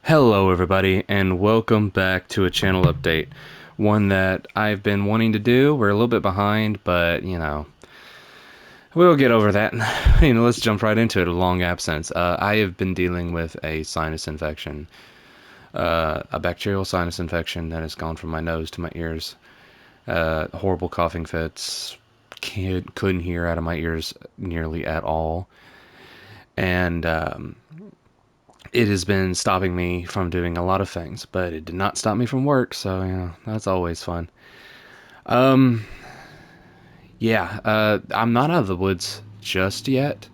Hello, everybody, and welcome back to a channel update. One that I've been wanting to do. We're a little bit behind, but we'll get over that. Let's jump right into it. A long absence. I have been dealing with a sinus infection, a bacterial sinus infection that has gone from my nose to my ears. Horrible coughing fits. Couldn't hear out of my ears nearly at all, and it has been stopping me from doing a lot of things, but it did not stop me from work, so that's always fun. Um, yeah, I'm not out of the woods just yet.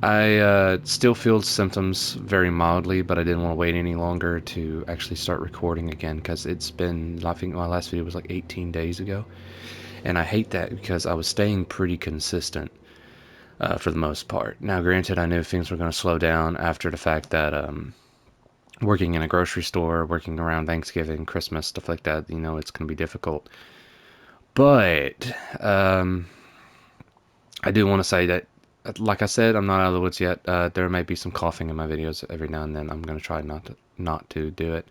I still feel symptoms very mildly, but I didn't want to wait any longer to actually start recording again because it's been, I think my last video was like 18 days ago, and I hate that because I was staying pretty consistent for the most part. Now, granted, I knew things were going to slow down after the fact that working in a grocery store, working around Thanksgiving, Christmas, stuff like that, it's going to be difficult. But I do want to say that, like I said, I'm not out of the woods yet. There may be some coughing in my videos every now and then. I'm going to try not to do it.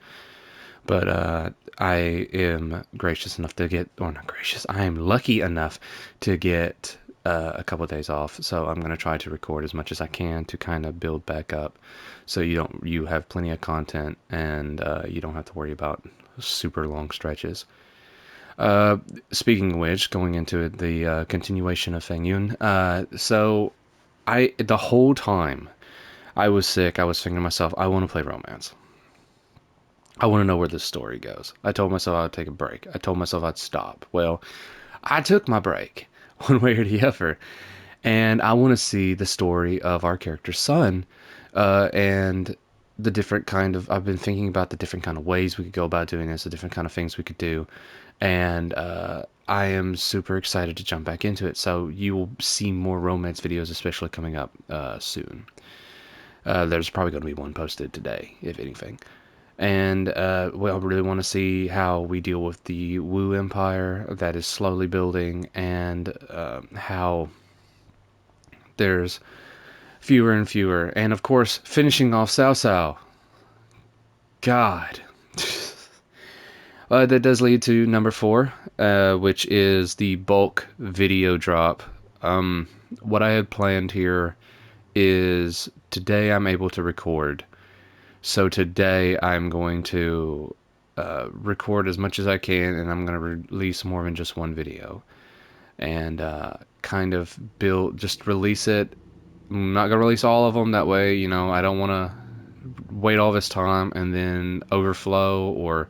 But I am gracious enough to get, or not gracious, I am lucky enough to get a couple of days off. So I'm going to try to record as much as I can to kind of build back up, so you have plenty of content and you don't have to worry about super long stretches. Uh, Speaking of which, going into the continuation of Feng Yun, so the whole time I was sick, I was thinking to myself, I want to play romance. I want to know where this story goes. I told myself I'd take a break. I told myself I'd stop. Well, I took my break, one way or the other, and I want to see the story of our character's son, and the different kind of. I've been thinking about the different kind of ways we could go about doing this, the different kind of things we could do, and I am super excited to jump back into it. So you will see more romance videos, especially coming up soon. There's probably going to be one posted today, if anything. And I really want to see how we deal with the Wu Empire that is slowly building, and how there's fewer and fewer. And of course, finishing off Cao Cao. God. That does lead to number four, which is the bulk video drop. What I had planned here is today I'm able to record. So today I'm going to record as much as I can, and I'm going to release more than just one video. And kind of just release it. I'm not going to release all of them. That way, I don't want to wait all this time and then overflow or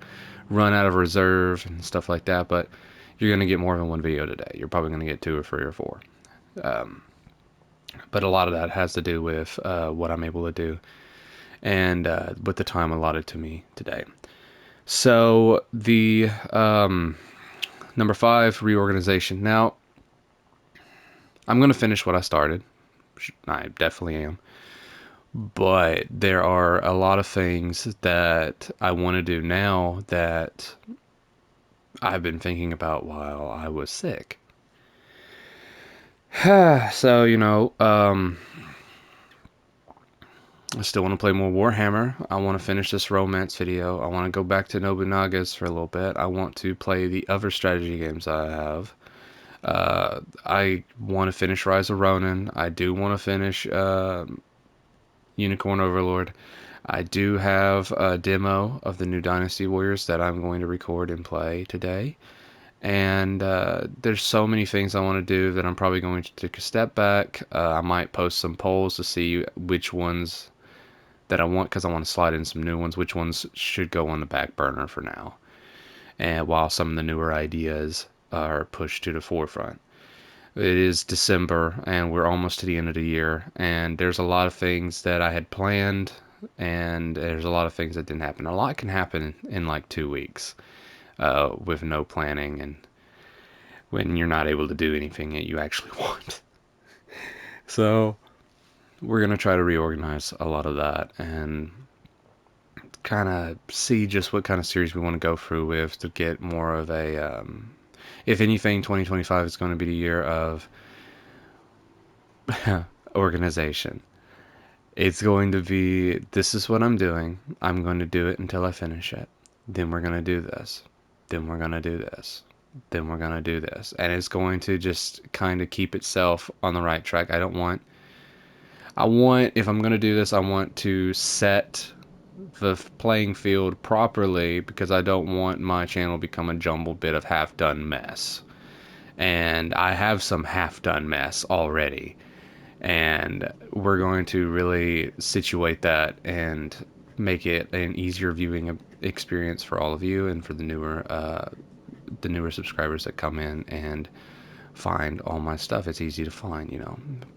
run out of reserve and stuff like that. But you're going to get more than one video today. You're probably going to get two or three or four. But a lot of that has to do with what I'm able to do, and with the time allotted to me today. So the number five, reorganization. Now, I'm going to finish what I started. I definitely am. But there are a lot of things that I want to do now that I've been thinking about while I was sick. So, I still want to play more Warhammer. I want to finish this romance video. I want to go back to Nobunaga's for a little bit. I want to play the other strategy games I have. I want to finish Rise of Ronin. I do want to finish Unicorn Overlord. I do have a demo of the new Dynasty Warriors that I'm going to record and play today. And there's so many things I want to do that I'm probably going to take a step back. I might post some polls to see which ones that I want, because I want to slide in some new ones, which ones should go on the back burner for now. And while some of the newer ideas are pushed to the forefront. It is December and we're almost to the end of the year, and there's a lot of things that I had planned, and there's a lot of things that didn't happen. A lot can happen in like 2 weeks with no planning, and when you're not able to do anything that you actually want. So we're going to try to reorganize a lot of that and kind of see just what kind of series we want to go through with to get more of a, if anything, 2025 is going to be the year of organization. It's going to be, this is what I'm doing. I'm going to do it until I finish it. Then we're going to do this. Then we're going to do this. Then we're going to do this. And it's going to just kind of keep itself on the right track. If I'm going to do this, I want to set the playing field properly because I don't want my channel to become a jumbled bit of half-done mess. And I have some half-done mess already. And we're going to really situate that and make it an easier viewing experience for all of you and for the newer subscribers that come in and find all my stuff. It's easy to find,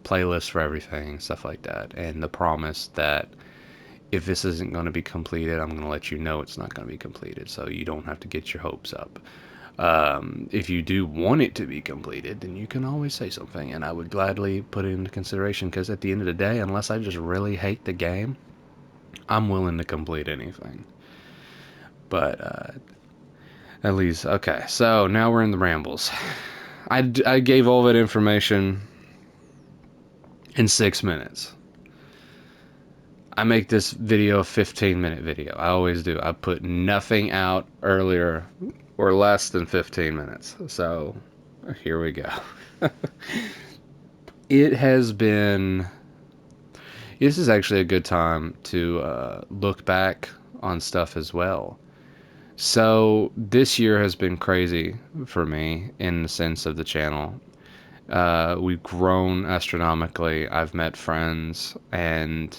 playlists for everything, stuff like that, and the promise that if this isn't going to be completed, I'm going to let you know it's not going to be completed, so you don't have to get your hopes up. If you do want it to be completed, then you can always say something, and I would gladly put it into consideration, because at the end of the day, unless I just really hate the game, I'm willing to complete anything. But, at least, okay, so now we're in the rambles. I gave all that information in 6 minutes. I make this video a 15-minute video. I always do. I put nothing out earlier or less than 15 minutes. So here we go. It has been... This is actually a good time to look back on stuff as well. So this year has been crazy for me in the sense of the channel. We've grown astronomically. I've met friends, and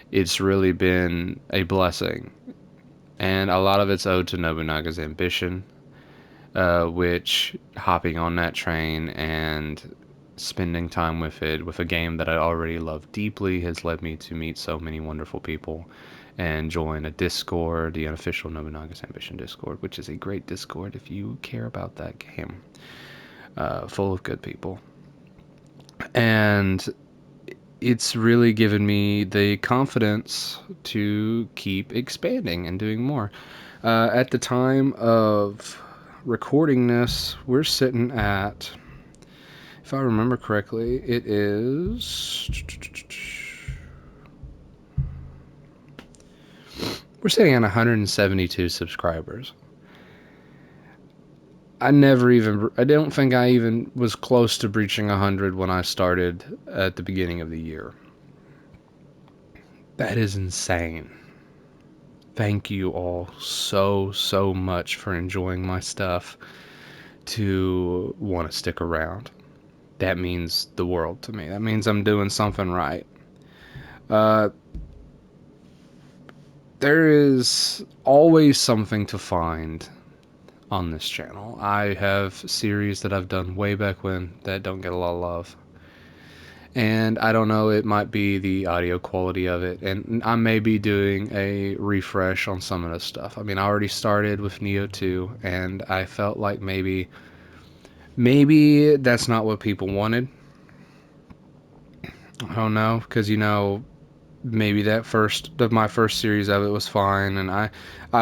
it's really been a blessing. And a lot of it's owed to Nobunaga's ambition, which hopping on that train and spending time with it, with a game that I already love deeply, has led me to meet so many wonderful people and join a Discord, the unofficial Nobunaga's Ambition Discord, which is a great Discord if you care about that game, full of good people. And it's really given me the confidence to keep expanding and doing more. At the time of recording this, we're sitting at, if I remember correctly, it is... We're sitting at 172 subscribers. I don't think I even was close to breaching 100 when I started at the beginning of the year. That is insane. Thank you all so much for enjoying my stuff, to want to stick around. That means the world to me. That means I'm doing something right. There is always something to find on this channel. I have series that I've done way back when that don't get a lot of love. And I don't know, it might be the audio quality of it, and I may be doing a refresh on some of this stuff. I mean, I already started with Nioh 2, and I felt like maybe that's not what people wanted. I don't know, because maybe my first series of it was fine, and I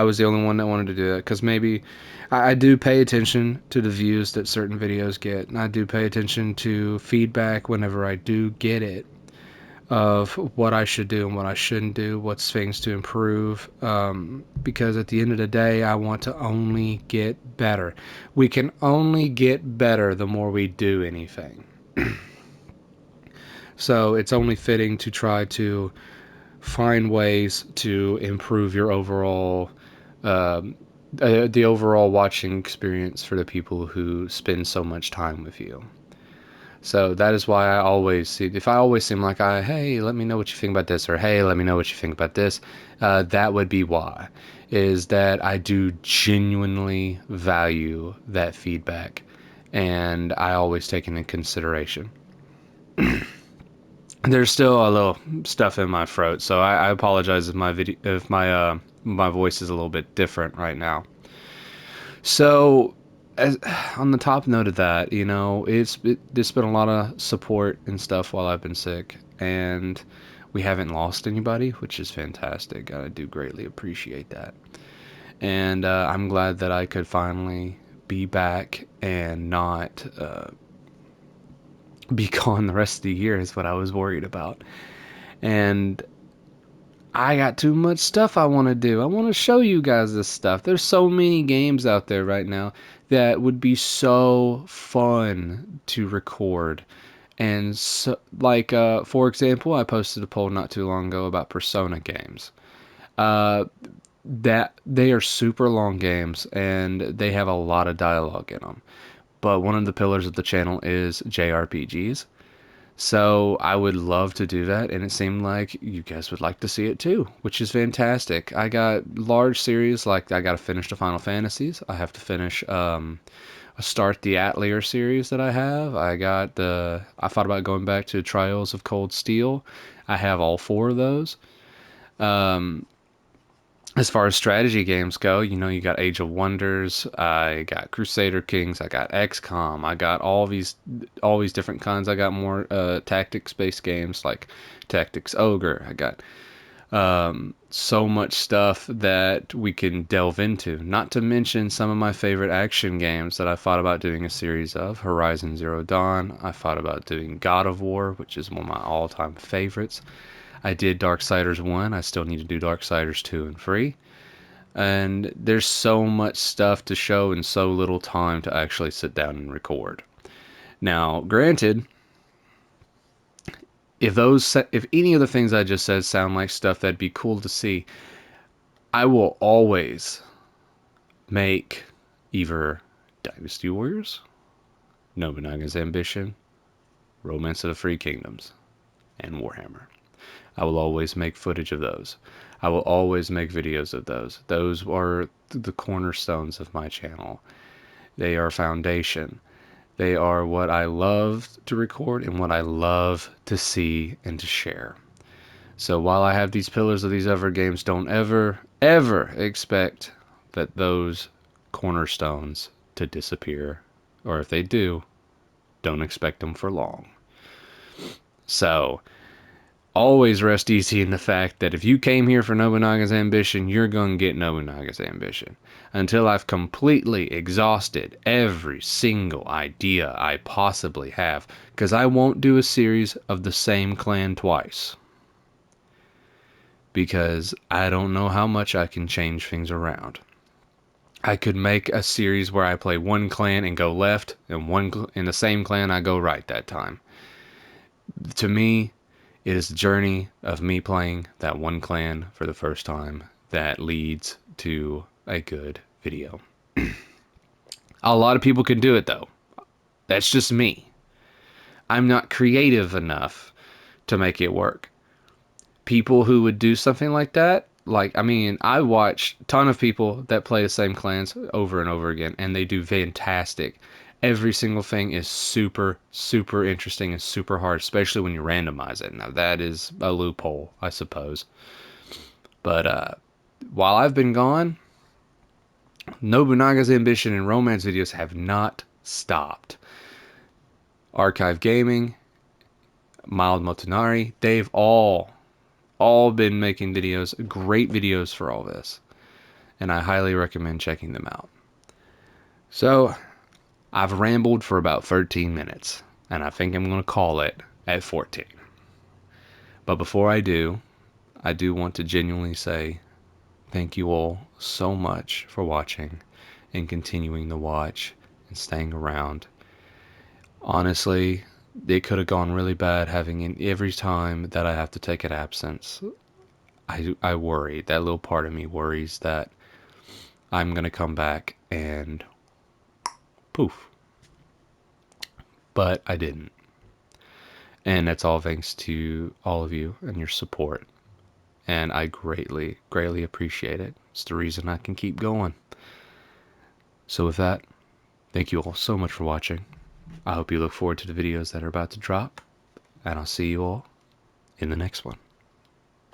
was the only one that wanted to do it, because maybe I do pay attention to the views that certain videos get, and I do pay attention to feedback whenever I do get it, of what I should do and what I shouldn't do, what's things to improve, because at the end of the day, I want to only get better. We can only get better the more we do anything. So it's only fitting to try to find ways to improve your overall the overall watching experience for the people who spend so much time with you. So that is why I always see, if I always seem like hey, let me know what you think about this, or hey, let me know what you think about this, that would be why, is that I do genuinely value that feedback, and I always take it into consideration. There's still a little stuff in my throat, so I apologize if my voice is a little bit different right now. So, on the top note of that, there's been a lot of support and stuff while I've been sick, and we haven't lost anybody, which is fantastic. I do greatly appreciate that, and I'm glad that I could finally be back and not be gone the rest of the year, is what I was worried about. And I got too much stuff I want to do. I want to show you guys this stuff. There's so many games out there right now that would be so fun to record. And so, like, for example, I posted a poll not too long ago about Persona games. Uh, that they are super long games and they have a lot of dialogue in them. But one of the pillars of the channel is JRPGs. So I would love to do that, and it seemed like you guys would like to see it too, which is fantastic. I got large series like I got to finish the Final Fantasies. I have to finish start the Atelier series that I have. I thought about going back to Trials of Cold Steel. I have all four of those. Um, as far as strategy games go, you got Age of Wonders, I got Crusader Kings, I got XCOM, I got all these different kinds. I got more tactics based games like Tactics Ogre. I got so much stuff that we can delve into. Not to mention some of my favorite action games that I thought about doing a series of. Horizon Zero Dawn. I thought about doing God of War, which is one of my all-time favorites. I did Darksiders 1. I still need to do Darksiders 2 and 3. And there's so much stuff to show and so little time to actually sit down and record. Now, granted, if any of the things I just said sound like stuff that'd be cool to see, I will always make either Dynasty Warriors, Nobunaga's Ambition, Romance of the Three Kingdoms, and Warhammer. I will always make footage of those. I will always make videos of those. Those are the cornerstones of my channel. They are foundation. They are what I love to record and what I love to see and to share. So while I have these pillars of these other games, don't ever expect that those cornerstones to disappear. Or if they do, don't expect them for long. So always rest easy in the fact that if you came here for Nobunaga's Ambition, you're going to get Nobunaga's Ambition. Until I've completely exhausted every single idea I possibly have. Because I won't do a series of the same clan twice. Because I don't know how much I can change things around. I could make a series where I play one clan and go left, and in the same clan I go right that time. To me, it is the journey of me playing that one clan for the first time that leads to a good video. A lot of people can do it though. That's just me. I'm not creative enough to make it work. People who would do something like that, I watch a ton of people that play the same clans over and over again, and they do fantastic. Every single thing is super, super interesting and super hard, especially when you randomize it. Now, that is a loophole, I suppose. But while I've been gone, Nobunaga's Ambition and romance videos have not stopped. Archive Gaming, Mild Motonari, they've all been making videos, great videos for all this. And I highly recommend checking them out. So, I've rambled for about 13 minutes, and I think I'm going to call it at 14. But before I do want to genuinely say thank you all so much for watching and continuing to watch and staying around. Honestly, it could have gone really bad every time that I have to take an absence. I worry. That little part of me worries that I'm going to come back and poof. But I didn't. And that's all thanks to all of you and your support. And I greatly, greatly appreciate it. It's the reason I can keep going. So with that, thank you all so much for watching. I hope you look forward to the videos that are about to drop. And I'll see you all in the next one.